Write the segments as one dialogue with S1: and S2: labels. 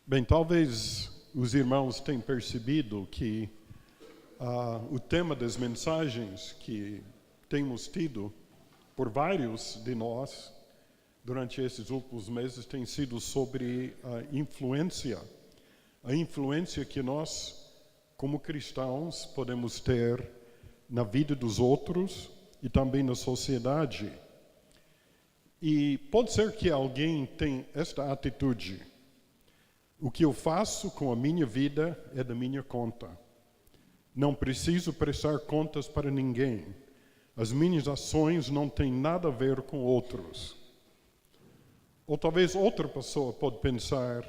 S1: Bem, talvez os irmãos tenham percebido que o tema das mensagens que temos tido por vários de nós durante esses últimos meses tem sido sobre a influência que nós, como cristãos, podemos ter na vida dos outros e também na sociedade. E pode ser que alguém tenha esta atitude: o que eu faço com a minha vida é da minha conta. Não preciso prestar contas para ninguém. As minhas ações não têm nada a ver com outros. Ou talvez outra pessoa pode pensar: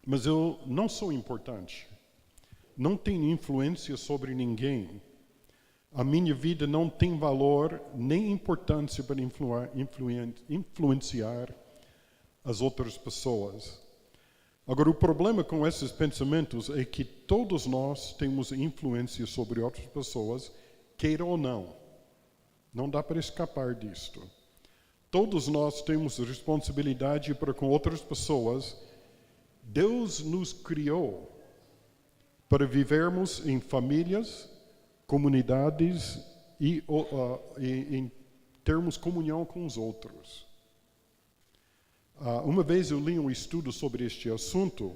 S1: mas eu não sou importante. Não tenho influência sobre ninguém. A minha vida não tem valor nem importância para influenciar as outras pessoas. Agora, o problema com esses pensamentos é que todos nós temos influência sobre outras pessoas, queira ou não. Não dá para escapar disto. Todos nós temos responsabilidade para com outras pessoas. Deus nos criou para vivermos em famílias, comunidades e em termos comunhão com os outros. Uma vez eu li um estudo sobre este assunto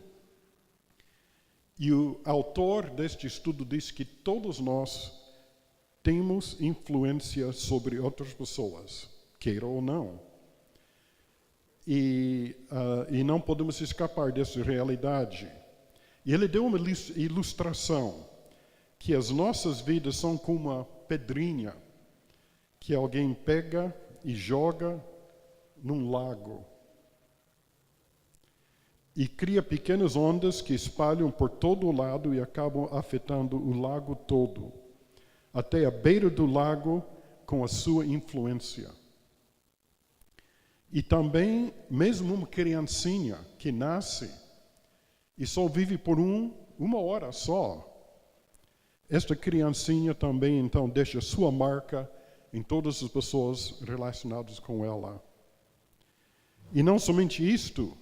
S1: e o autor deste estudo disse que todos nós temos influência sobre outras pessoas, queira ou não. E não podemos escapar dessa realidade. E ele deu uma ilustração que as nossas vidas são como uma pedrinha que alguém pega e joga num lago. E cria pequenas ondas que espalham por todo o lado e acabam afetando o lago todo, até a beira do lago com a sua influência. E também, mesmo uma criancinha que nasce e só vive por uma hora só, esta criancinha também então deixa sua marca em todas as pessoas relacionadas com ela. E não somente isto,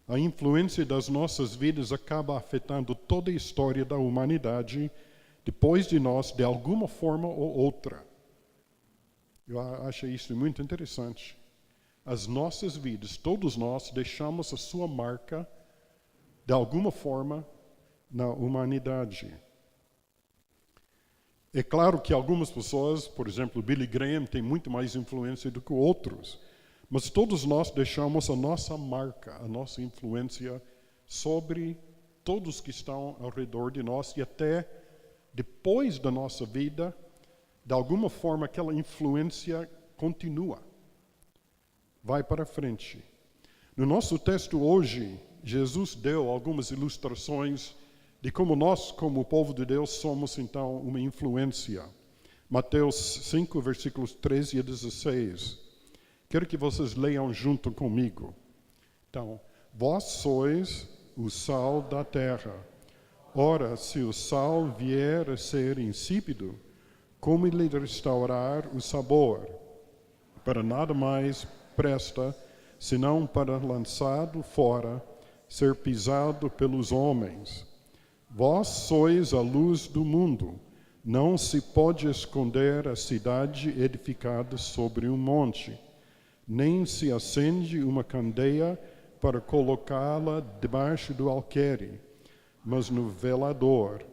S1: a influência das nossas vidas acaba afetando toda a história da humanidade depois de nós, de alguma forma ou outra. Eu acho isso muito interessante. As nossas vidas, todos nós deixamos a sua marca de alguma forma na humanidade. É claro que algumas pessoas, por exemplo, Billy Graham, tem muito mais influência do que outros. Mas todos nós deixamos a nossa marca, a nossa influência sobre todos que estão ao redor de nós e até depois da nossa vida, de alguma forma aquela influência continua, vai para frente. No nosso texto hoje, Jesus deu algumas ilustrações de como nós, como o povo de Deus, somos então uma influência. Mateus 5, versículos 13 a 16. Quero que vocês leiam junto comigo. Então, vós sois o sal da terra. Ora, se o sal vier a ser insípido, como lhe restaurar o sabor? Para nada mais presta, senão para lançado fora, ser pisado pelos homens. Vós sois a luz do mundo. Não se pode esconder a cidade edificada sobre um monte. Nem se acende uma candeia para colocá-la debaixo do alqueire, mas no velador,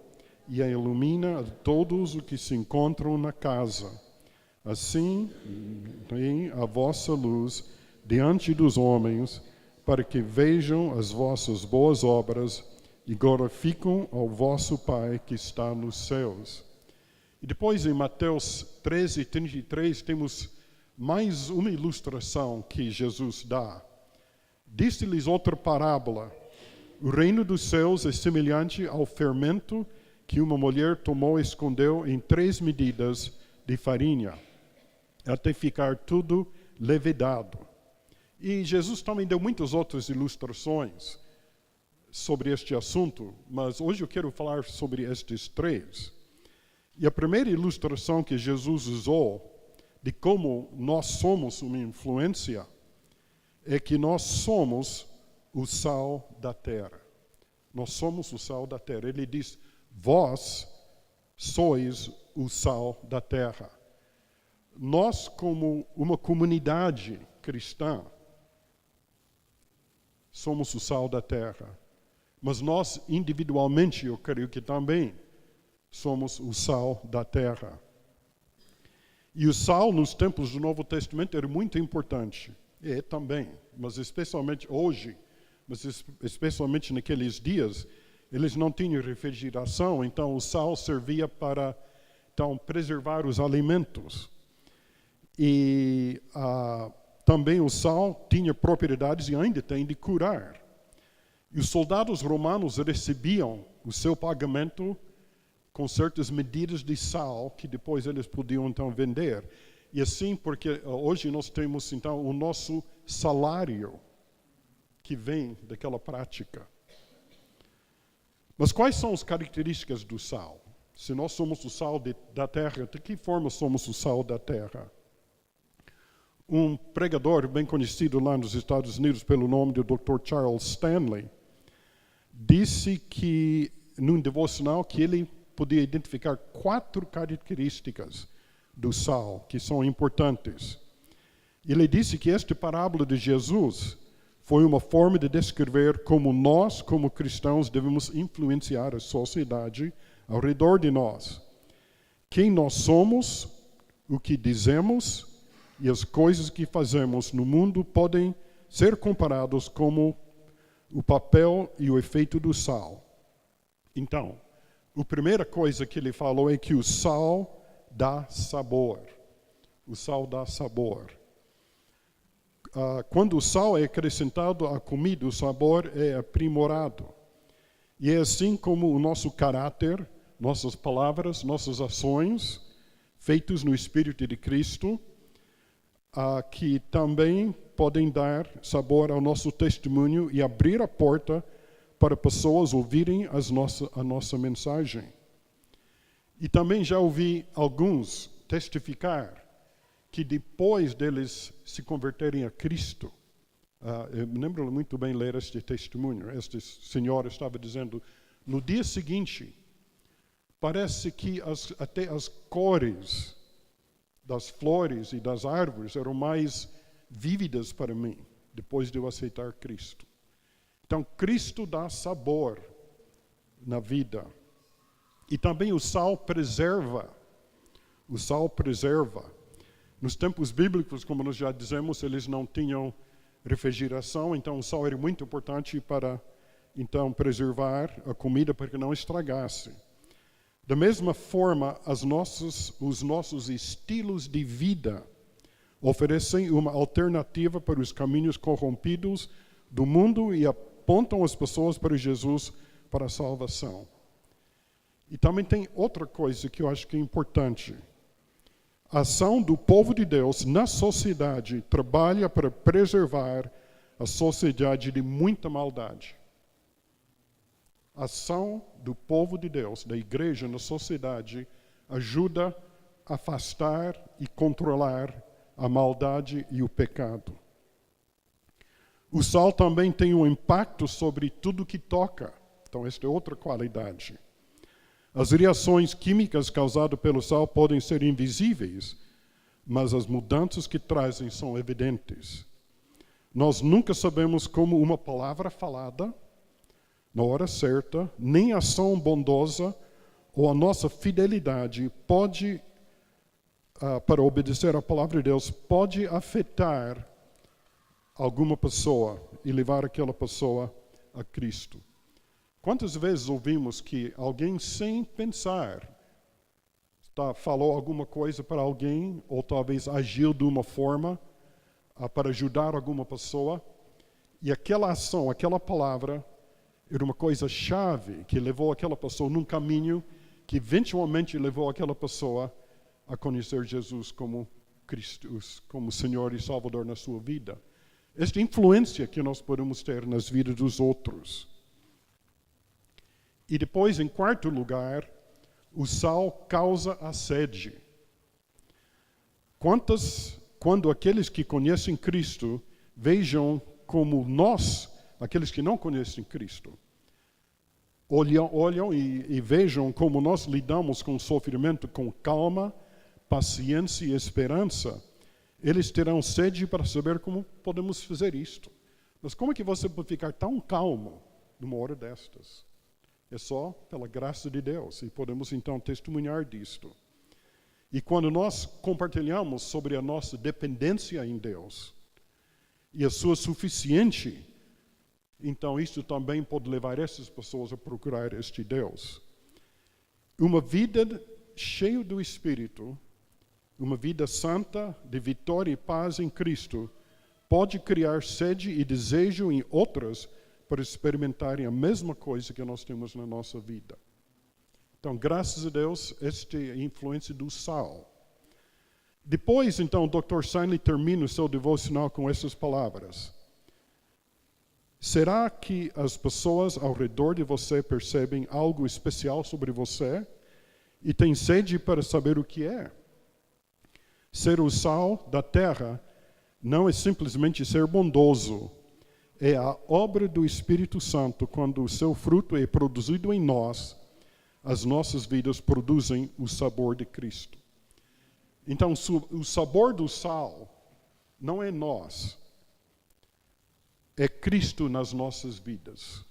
S1: e a ilumina a todos os que se encontram na casa. Assim, tem a vossa luz diante dos homens, para que vejam as vossas boas obras e glorificam ao vosso Pai que está nos céus. E depois, em Mateus 13, 33, temos mais uma ilustração que Jesus dá. Disse-lhes outra parábola: o reino dos céus é semelhante ao fermento que uma mulher tomou e escondeu em 3 medidas de farinha, até ficar tudo levedado. E Jesus também deu muitas outras ilustrações sobre este assunto, mas hoje eu quero falar sobre estes 3. E a primeira ilustração que Jesus usou de como nós somos uma influência é que nós somos o sal da terra. Nós somos o sal da terra. Ele diz, vós sois o sal da terra. Nós, como uma comunidade cristã, somos o sal da terra. Mas nós, individualmente, eu creio que também somos o sal da terra. E o sal, nos tempos do Novo Testamento, era muito importante. É também, mas especialmente hoje, mas especialmente naqueles dias, eles não tinham refrigeração, então o sal servia para preservar os alimentos. E também o sal tinha propriedades e ainda tem de curar. E os soldados romanos recebiam o seu pagamento com certas medidas de sal que depois eles podiam então vender. E assim, porque hoje nós temos então o nosso salário que vem daquela prática. Mas quais são as características do sal? Se nós somos o sal da terra, de que forma somos o sal da terra? Um pregador bem conhecido lá nos Estados Unidos pelo nome do Dr. Charles Stanley disse que, num devocional, que ele podia identificar 4 características do sal que são importantes. Ele disse que esta parábola de Jesus foi uma forma de descrever como nós, como cristãos, devemos influenciar a sociedade ao redor de nós. Quem nós somos, o que dizemos e as coisas que fazemos no mundo podem ser comparados como o papel e o efeito do sal. Então, a primeira coisa que ele falou é que o sal dá sabor. O sal dá sabor. Quando o sal é acrescentado à comida, o sabor é aprimorado. E é assim como o nosso caráter, nossas palavras, nossas ações, feitos no Espírito de Cristo, que também podem dar sabor ao nosso testemunho e abrir a porta para pessoas ouvirem a nossa mensagem. E também já ouvi alguns testificar que depois deles se converterem a Cristo, eu me lembro muito bem ler este testemunho. Este senhor estava dizendo, no dia seguinte, parece que até as cores das flores e das árvores eram mais vívidas para mim, depois de eu aceitar Cristo. Então, Cristo dá sabor na vida. E também o sal preserva. O sal preserva. Nos tempos bíblicos, como nós já dizemos, eles não tinham refrigeração, então o sal era muito importante para, então, preservar a comida para que não estragasse. Da mesma forma, os nossos estilos de vida oferecem uma alternativa para os caminhos corrompidos do mundo e apontam as pessoas para Jesus para a salvação. E também tem outra coisa que eu acho que é importante. A ação do povo de Deus na sociedade trabalha para preservar a sociedade de muita maldade. A ação do povo de Deus, da igreja na sociedade, ajuda a afastar e controlar a maldade e o pecado. O sal também tem um impacto sobre tudo que toca. Então, esta é outra qualidade. As reações químicas causadas pelo sal podem ser invisíveis, mas as mudanças que trazem são evidentes. Nós nunca sabemos como uma palavra falada, na hora certa, nem a ação bondosa ou a nossa fidelidade pode, para obedecer à palavra de Deus, pode afetar alguma pessoa e levar aquela pessoa a Cristo. Quantas vezes ouvimos que alguém, sem pensar, falou alguma coisa para alguém, ou talvez agiu de uma forma para ajudar alguma pessoa, e aquela ação, aquela palavra, era uma coisa chave que levou aquela pessoa num caminho que eventualmente levou aquela pessoa a conhecer Jesus como Cristo, como Senhor e Salvador na sua vida. Esta influência que nós podemos ter nas vidas dos outros. E depois, em quarto lugar, o sal causa a sede. Quando aqueles que conhecem Cristo vejam como nós, aqueles que não conhecem Cristo, olham e vejam como nós lidamos com o sofrimento com calma, paciência e esperança, eles terão sede para saber como podemos fazer isto. Mas como é que você pode ficar tão calmo numa hora destas? É só pela graça de Deus, e podemos então testemunhar disto. E quando nós compartilhamos sobre a nossa dependência em Deus e a sua suficiência, então isso também pode levar essas pessoas a procurar este Deus. Uma vida cheia do Espírito, uma vida santa, de vitória e paz em Cristo, pode criar sede e desejo em outras para experimentarem a mesma coisa que nós temos na nossa vida. Então, graças a Deus, esta é a influência do sal. Depois, então, o Dr. Stanley termina o seu devocional com essas palavras. Será que as pessoas ao redor de você percebem algo especial sobre você e têm sede para saber o que é? Ser o sal da terra não é simplesmente ser bondoso. É a obra do Espírito Santo quando o seu fruto é produzido em nós. As nossas vidas produzem o sabor de Cristo. Então, o sabor do sal não é nós. É Cristo nas nossas vidas.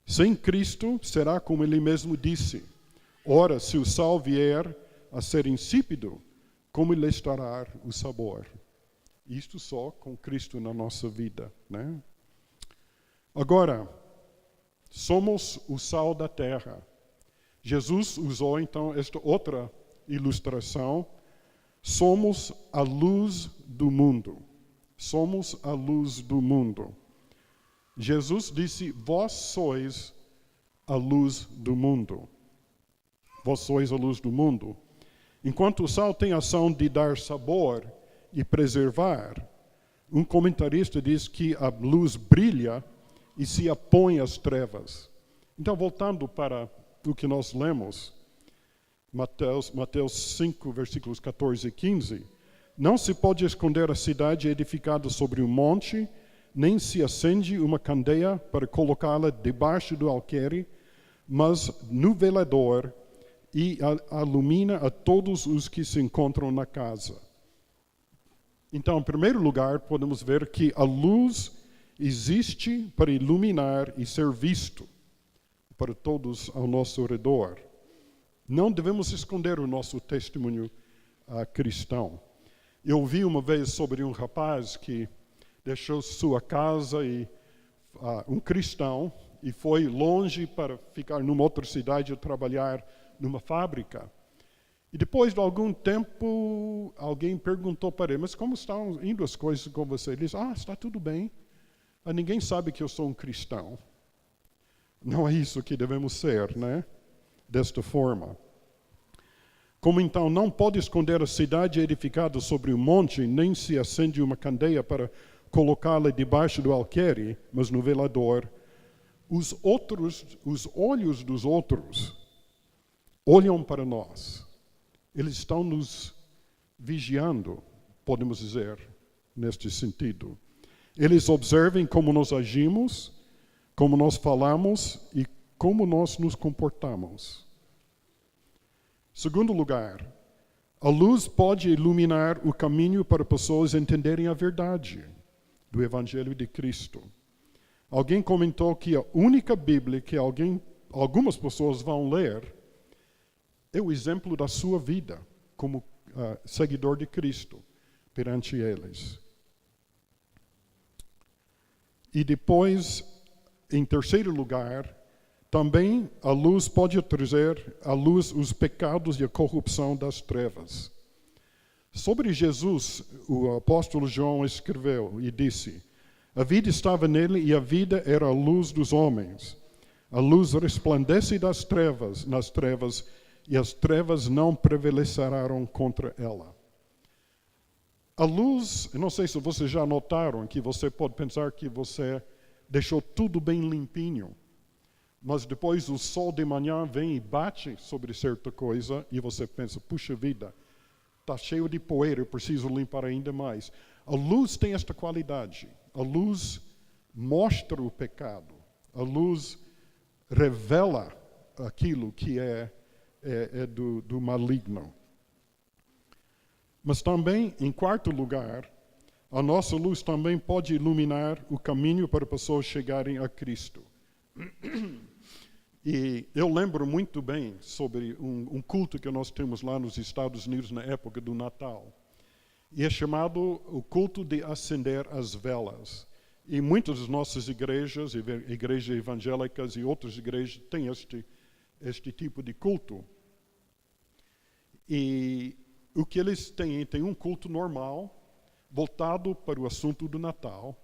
S1: Sem Cristo, será como ele mesmo disse. Ora, se o sal vier a ser insípido, como lhe estará o sabor? Isto só com Cristo na nossa vida, né? Agora, somos o sal da terra. Jesus usou então esta outra ilustração. Somos a luz do mundo. Somos a luz do mundo. Jesus disse, vós sois a luz do mundo. Vós sois a luz do mundo. Enquanto o sal tem a ação de dar sabor e preservar, um comentarista diz que a luz brilha e se opõe às trevas. Então, voltando para o que nós lemos, Mateus 5, versículos 14 e 15, não se pode esconder a cidade edificada sobre um monte, nem se acende uma candeia para colocá-la debaixo do alqueire, mas no velador e ilumina a todos os que se encontram na casa. Então, em primeiro lugar, podemos ver que a luz existe para iluminar e ser visto para todos ao nosso redor. Não devemos esconder o nosso testemunho cristão. Eu ouvi uma vez sobre um rapaz que deixou sua casa e um cristão e foi longe para ficar numa outra cidade e trabalhar numa fábrica. E depois de algum tempo, alguém perguntou para ele, mas como estão indo as coisas com você? Ele disse, está tudo bem. Ninguém sabe que eu sou um cristão. Não é isso que devemos ser, né? Desta forma. Como então não pode esconder a cidade edificada sobre um monte, nem se acende uma candeia para colocá-la debaixo do alqueire, mas no velador, os olhos dos outros olham para nós. Eles estão nos vigiando, podemos dizer, neste sentido. Eles observam como nós agimos, como nós falamos e como nós nos comportamos. Segundo lugar, a luz pode iluminar o caminho para pessoas entenderem a verdade do Evangelho de Cristo. Alguém comentou que a única Bíblia que algumas pessoas vão ler é o exemplo da sua vida como seguidor de Cristo perante eles. E depois, em terceiro lugar, também a luz pode trazer à luz os pecados e a corrupção das trevas. Sobre Jesus, o apóstolo João escreveu e disse, a vida estava nele e a vida era a luz dos homens. A luz resplandece nas trevas, e as trevas não prevalecerão contra ela. A luz, eu não sei se vocês já notaram que você pode pensar que você deixou tudo bem limpinho, mas depois o sol de manhã vem e bate sobre certa coisa e você pensa, puxa vida, está cheio de poeira, eu preciso limpar ainda mais. A luz tem esta qualidade. A luz mostra o pecado. A luz revela aquilo que é do maligno. Mas também, em quarto lugar, a nossa luz também pode iluminar o caminho para pessoas chegarem a Cristo. E eu lembro muito bem sobre um culto que nós temos lá nos Estados Unidos na época do Natal. E é chamado o culto de acender as velas. E muitas das nossas igrejas evangélicas e outras igrejas têm este tipo de culto. E o que eles têm um culto normal, voltado para o assunto do Natal.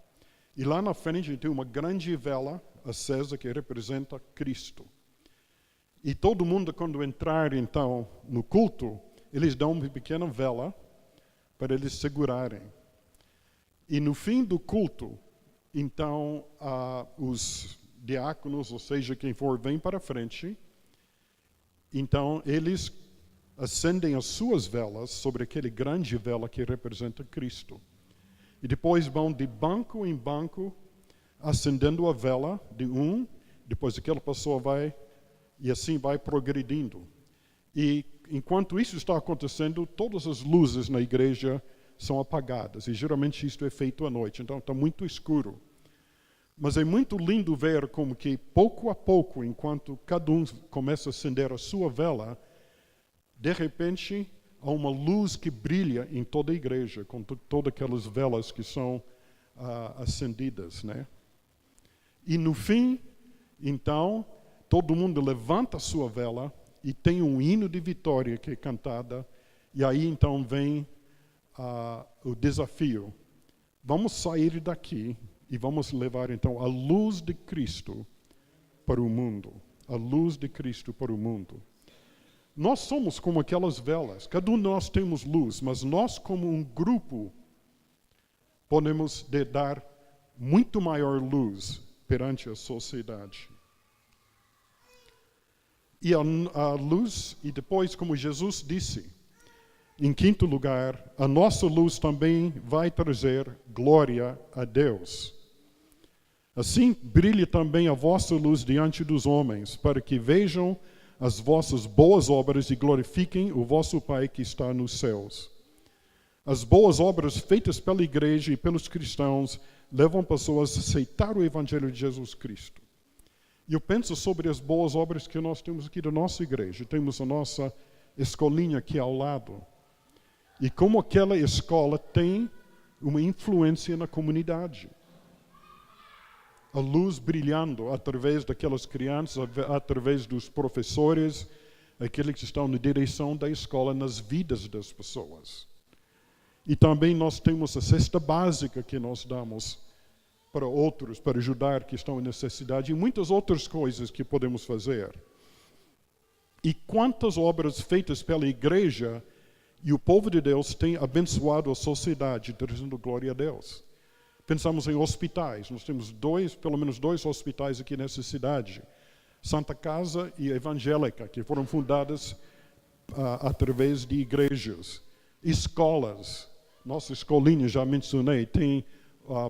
S1: E lá na frente tem uma grande vela acesa que representa Cristo. E todo mundo, quando entrar então no culto, eles dão uma pequena vela para eles segurarem. E no fim do culto, então os diáconos, ou seja, quem for, vem para a frente. Então eles acendem as suas velas sobre aquele grande vela que representa Cristo. E depois vão de banco em banco, acendendo a vela de depois aquela pessoa vai, e assim vai progredindo. E enquanto isso está acontecendo, todas as luzes na igreja são apagadas. E geralmente isto é feito à noite, então está muito escuro. Mas é muito lindo ver como que pouco a pouco, enquanto cada um começa a acender a sua vela, de repente, há uma luz que brilha em toda a igreja, com todas aquelas velas que são acendidas, né? E no fim, então, todo mundo levanta a sua vela e tem um hino de vitória que é cantada. E aí, então, vem o desafio. Vamos sair daqui e vamos levar, então, a luz de Cristo para o mundo. A luz de Cristo para o mundo. Nós somos como aquelas velas. Cada um de nós temos luz, mas nós, como um grupo, podemos dar muito maior luz perante a sociedade. E a luz, e depois, como Jesus disse, em quinto lugar, a nossa luz também vai trazer glória a Deus. Assim, brilhe também a vossa luz diante dos homens, para que vejam as vossas boas obras e glorifiquem o vosso Pai que está nos céus. As boas obras feitas pela igreja e pelos cristãos levam pessoas a aceitar o Evangelho de Jesus Cristo. E eu penso sobre as boas obras que nós temos aqui da nossa igreja. Temos a nossa escolinha aqui ao lado. E como aquela escola tem uma influência na comunidade. A luz brilhando através daquelas crianças, através dos professores, aqueles que estão na direção da escola, nas vidas das pessoas. E também nós temos a cesta básica que nós damos para outros, para ajudar que estão em necessidade, e muitas outras coisas que podemos fazer. E quantas obras feitas pela igreja e o povo de Deus têm abençoado a sociedade, trazendo glória a Deus. Pensamos em hospitais. Nós temos pelo menos dois hospitais aqui nessa cidade. Santa Casa e Evangélica, que foram fundadas através de igrejas. Escolas. Nossa escolinha, já mencionei, tem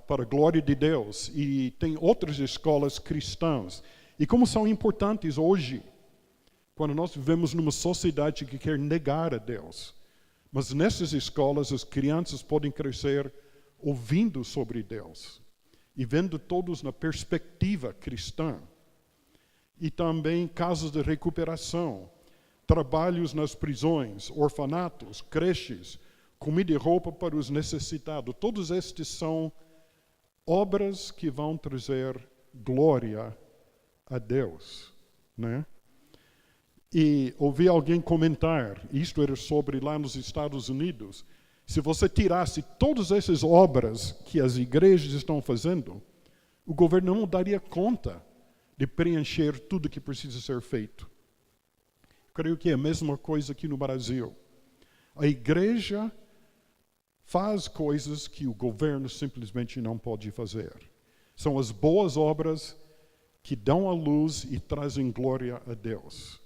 S1: para a glória de Deus. E tem outras escolas cristãs. E como são importantes hoje, quando nós vivemos numa sociedade que quer negar a Deus. Mas nessas escolas as crianças podem crescer ouvindo sobre Deus e vendo todos na perspectiva cristã. E também casas de recuperação, trabalhos nas prisões, orfanatos, creches, comida e roupa para os necessitados. Todos estes são obras que vão trazer glória a Deus, né? E ouvi alguém comentar, isto era sobre lá nos Estados Unidos, se você tirasse todas essas obras que as igrejas estão fazendo, o governo não daria conta de preencher tudo que precisa ser feito. Creio que é a mesma coisa aqui no Brasil. A igreja faz coisas que o governo simplesmente não pode fazer. São as boas obras que dão a luz e trazem glória a Deus.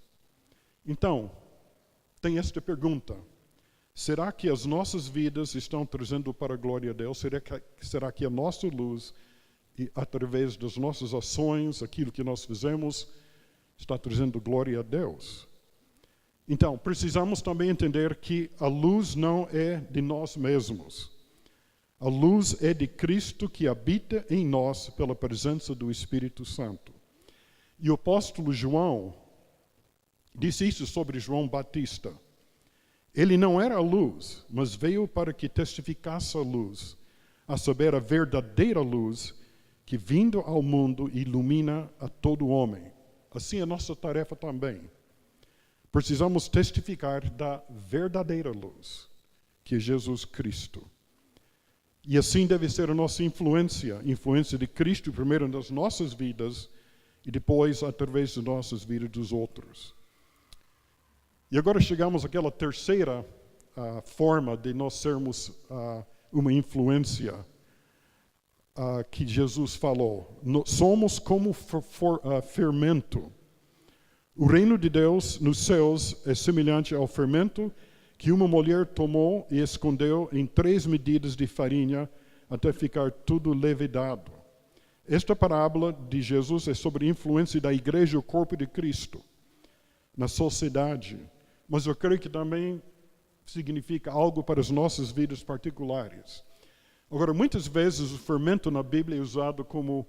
S1: Então, tem esta pergunta. Será que as nossas vidas estão trazendo para a glória a Deus? Será que a nossa luz, através das nossas ações, aquilo que nós fizemos, está trazendo glória a Deus. Então, precisamos também entender que a luz não é de nós mesmos. A luz é de Cristo que habita em nós pela presença do Espírito Santo. E o apóstolo João disse isso sobre João Batista. Ele não era a luz, mas veio para que testificasse a luz, a saber, a verdadeira luz que, vindo ao mundo, ilumina a todo homem. Assim é a nossa tarefa também. Precisamos testificar da verdadeira luz, que é Jesus Cristo. E assim deve ser a nossa influência de Cristo, primeiro nas nossas vidas e depois através das nossas vidas dos outros. E agora chegamos àquela terceira forma de nós sermos uma influência que Jesus falou. Somos como fermento. O reino de Deus nos céus é semelhante ao fermento que uma mulher tomou e escondeu em 3 medidas de farinha até ficar tudo levedado. Esta parábola de Jesus é sobre a influência da igreja, o corpo de Cristo, na sociedade. Mas eu creio que também significa algo para as nossas vidas particulares. Agora, muitas vezes o fermento na Bíblia é usado como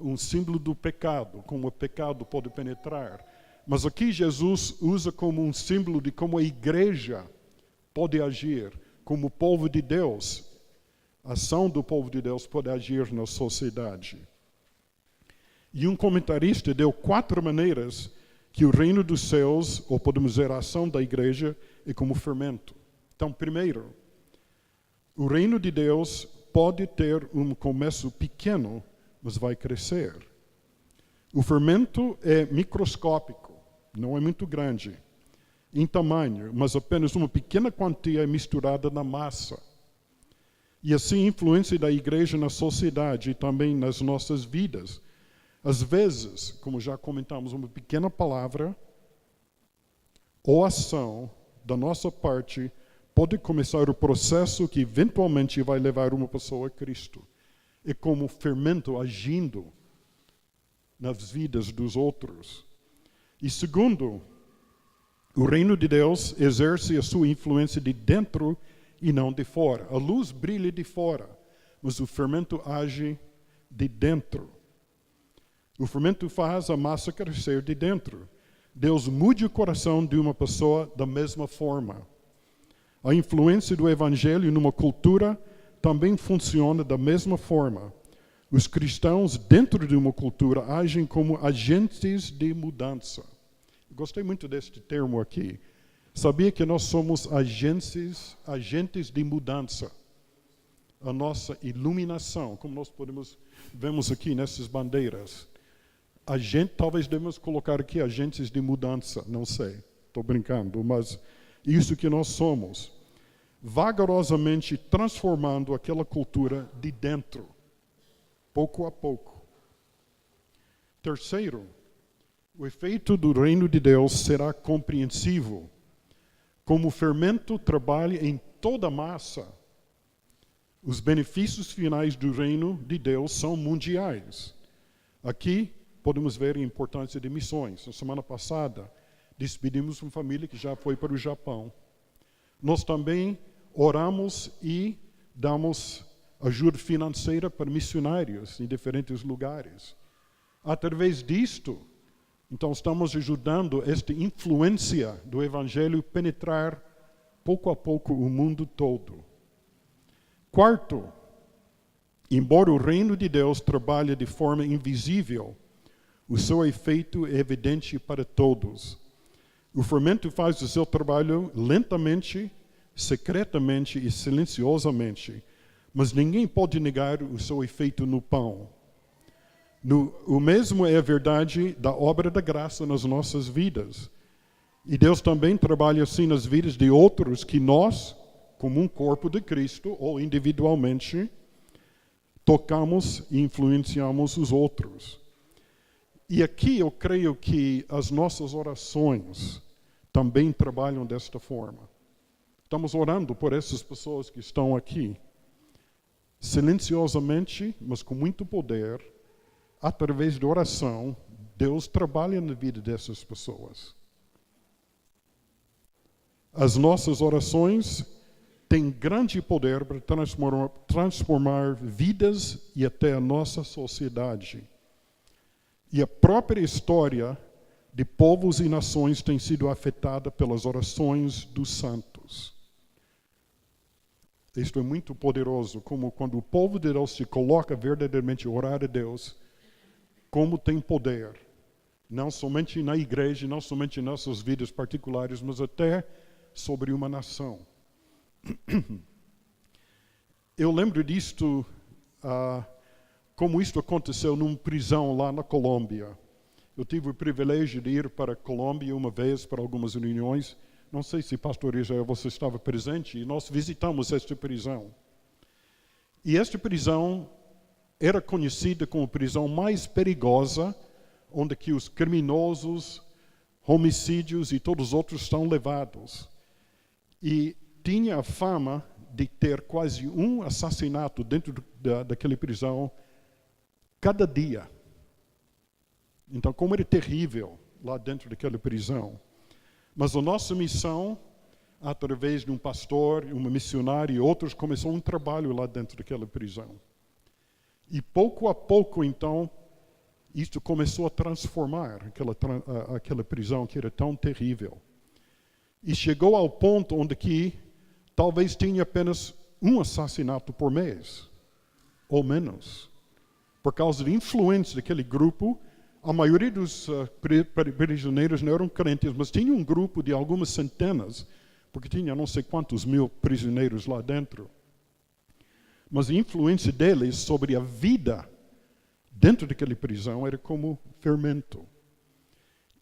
S1: um símbolo do pecado, como o pecado pode penetrar. Mas aqui Jesus usa como um símbolo de como a igreja pode agir, como o povo de Deus, a ação do povo de Deus pode agir na sociedade. E um comentarista deu 4 maneiras que o reino dos céus, ou podemos dizer a ação da igreja, é como fermento. Então, primeiro, o reino de Deus pode ter um começo pequeno, mas vai crescer. O fermento é microscópico, não é muito grande em tamanho, mas apenas uma pequena quantia é misturada na massa. E assim a influência da igreja na sociedade e também nas nossas vidas. Às vezes, como já comentamos, uma pequena palavra ou ação da nossa parte pode começar o processo que eventualmente vai levar uma pessoa a Cristo. É como fermento agindo nas vidas dos outros. E segundo, o reino de Deus exerce a sua influência de dentro e não de fora. A luz brilha de fora, mas o fermento age de dentro. O fermento faz a massa crescer de dentro. Deus muda o coração de uma pessoa da mesma forma. A influência do Evangelho numa cultura também funciona da mesma forma. Os cristãos dentro de uma cultura agem como agentes de mudança. Eu gostei muito deste termo aqui. Sabia que nós somos agentes de mudança. A nossa iluminação, como nós vemos aqui nessas bandeiras. Talvez devemos colocar aqui agentes de mudança, não sei, estou brincando, mas isso que nós somos, vagarosamente transformando aquela cultura de dentro, pouco a pouco. Terceiro, o efeito do reino de Deus será compreensivo. Como o fermento trabalha em toda a massa, os benefícios finais do reino de Deus são mundiais. Aqui, podemos ver a importância de missões. Na semana passada, despedimos uma família que já foi para o Japão. Nós também oramos e damos ajuda financeira para missionários em diferentes lugares. Através disto, então estamos ajudando esta influência do Evangelho penetrar pouco a pouco o mundo todo. Quarto, embora o reino de Deus trabalhe de forma invisível, o seu efeito é evidente para todos. O fermento faz o seu trabalho lentamente, secretamente e silenciosamente, mas ninguém pode negar o seu efeito no pão. O mesmo é a verdade da obra da graça nas nossas vidas. E Deus também trabalha assim nas vidas de outros que nós, como um corpo de Cristo, ou individualmente, tocamos e influenciamos os outros. E aqui eu creio que as nossas orações também trabalham desta forma. Estamos orando por essas pessoas que estão aqui, silenciosamente, mas com muito poder, através da oração, Deus trabalha na vida dessas pessoas. As nossas orações têm grande poder para transformar vidas e até a nossa sociedade. E a própria história de povos e nações tem sido afetada pelas orações dos santos. Isto é muito poderoso, como quando o povo de Deus se coloca verdadeiramente a orar a Deus, como tem poder, não somente na igreja, não somente em nossas vidas particulares, mas até sobre uma nação. Eu lembro disto, como isto aconteceu numa prisão lá na Colômbia. Eu tive o privilégio de ir para a Colômbia uma vez para algumas reuniões. Não sei se, pastor Israel, você estava presente, e nós visitamos esta prisão. E esta prisão era conhecida como a prisão mais perigosa, onde que os criminosos, homicídios e todos os outros estão levados. E tinha a fama de ter quase um assassinato dentro daquela prisão cada dia. Então, como era terrível lá dentro daquela prisão. Mas a nossa missão, através de um pastor, uma missionária e outros, começou um trabalho lá dentro daquela prisão. E pouco a pouco, então, isto começou a transformar aquela prisão que era tão terrível. E chegou ao ponto onde que talvez tinha apenas um assassinato por mês, ou menos. Por causa da influência daquele grupo, a maioria dos prisioneiros não eram crentes, mas tinha um grupo de algumas centenas, porque tinha não sei quantos mil prisioneiros lá dentro. Mas a influência deles sobre a vida dentro daquela prisão era como fermento.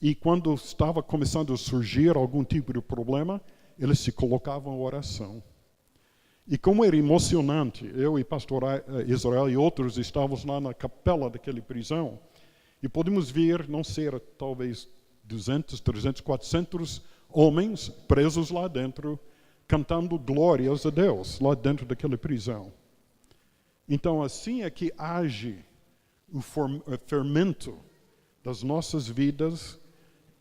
S1: E quando estava começando a surgir algum tipo de problema, eles se colocavam em oração. E como era emocionante, eu e pastor Israel e outros estávamos lá na capela daquela prisão, e podemos ver, não ser talvez 200, 300, 400 homens presos lá dentro, cantando glórias a Deus, lá dentro daquela prisão. Então, assim é que age o fermento das nossas vidas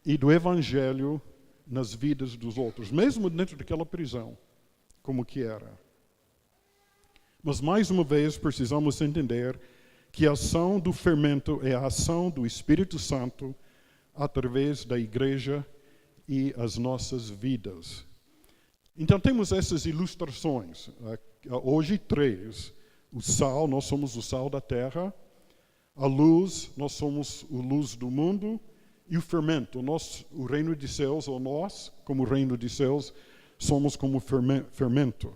S1: e do Evangelho nas vidas dos outros, mesmo dentro daquela prisão, como que era. Mas, mais uma vez, precisamos entender que a ação do fermento é a ação do Espírito Santo através da igreja e as nossas vidas. Então, temos essas ilustrações. Hoje, 3. O sal, nós somos o sal da terra. A luz, nós somos a luz do mundo. E o fermento, o reino de céus, ou nós, como reino de céus, somos como fermento.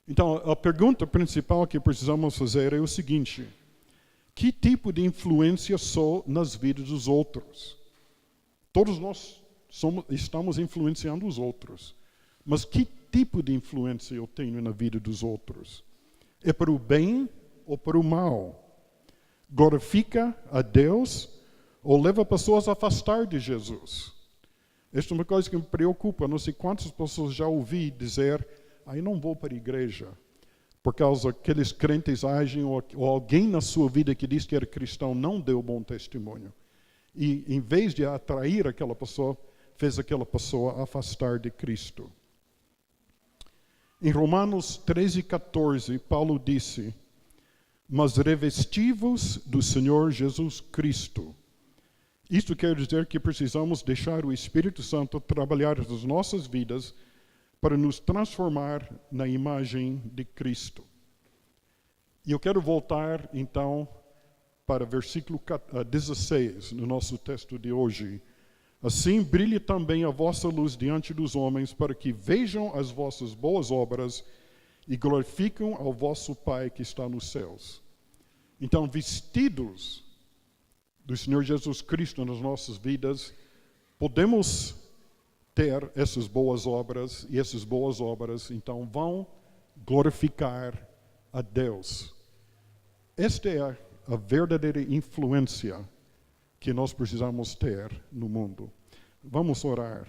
S1: Então, a pergunta principal que precisamos fazer é o seguinte: que tipo de influência sou nas vidas dos outros? Todos nós estamos influenciando os outros. Mas que tipo de influência eu tenho na vida dos outros? É para o bem ou para o mal? Glorifica a Deus ou leva pessoas a afastar de Jesus? Esta é uma coisa que me preocupa. Não sei quantas pessoas já ouvi dizer: eu não vou para a igreja, por causa que aqueles crentes agem, ou alguém na sua vida que diz que era cristão não deu bom testemunho. E, em vez de atrair aquela pessoa, fez aquela pessoa afastar de Cristo. Em Romanos 13:14, Paulo disse: mas revesti-vos do Senhor Jesus Cristo. Isto quer dizer que precisamos deixar o Espírito Santo trabalhar nas nossas vidas para nos transformar na imagem de Cristo. E eu quero voltar, então, para o versículo 16, no nosso texto de hoje. Assim brilhe também a vossa luz diante dos homens, para que vejam as vossas boas obras e glorificam ao vosso Pai que está nos céus. Então, vestidos do Senhor Jesus Cristo nas nossas vidas, podemos ter essas boas obras, e essas boas obras, então, vão glorificar a Deus. Esta é a verdadeira influência que nós precisamos ter no mundo. Vamos orar.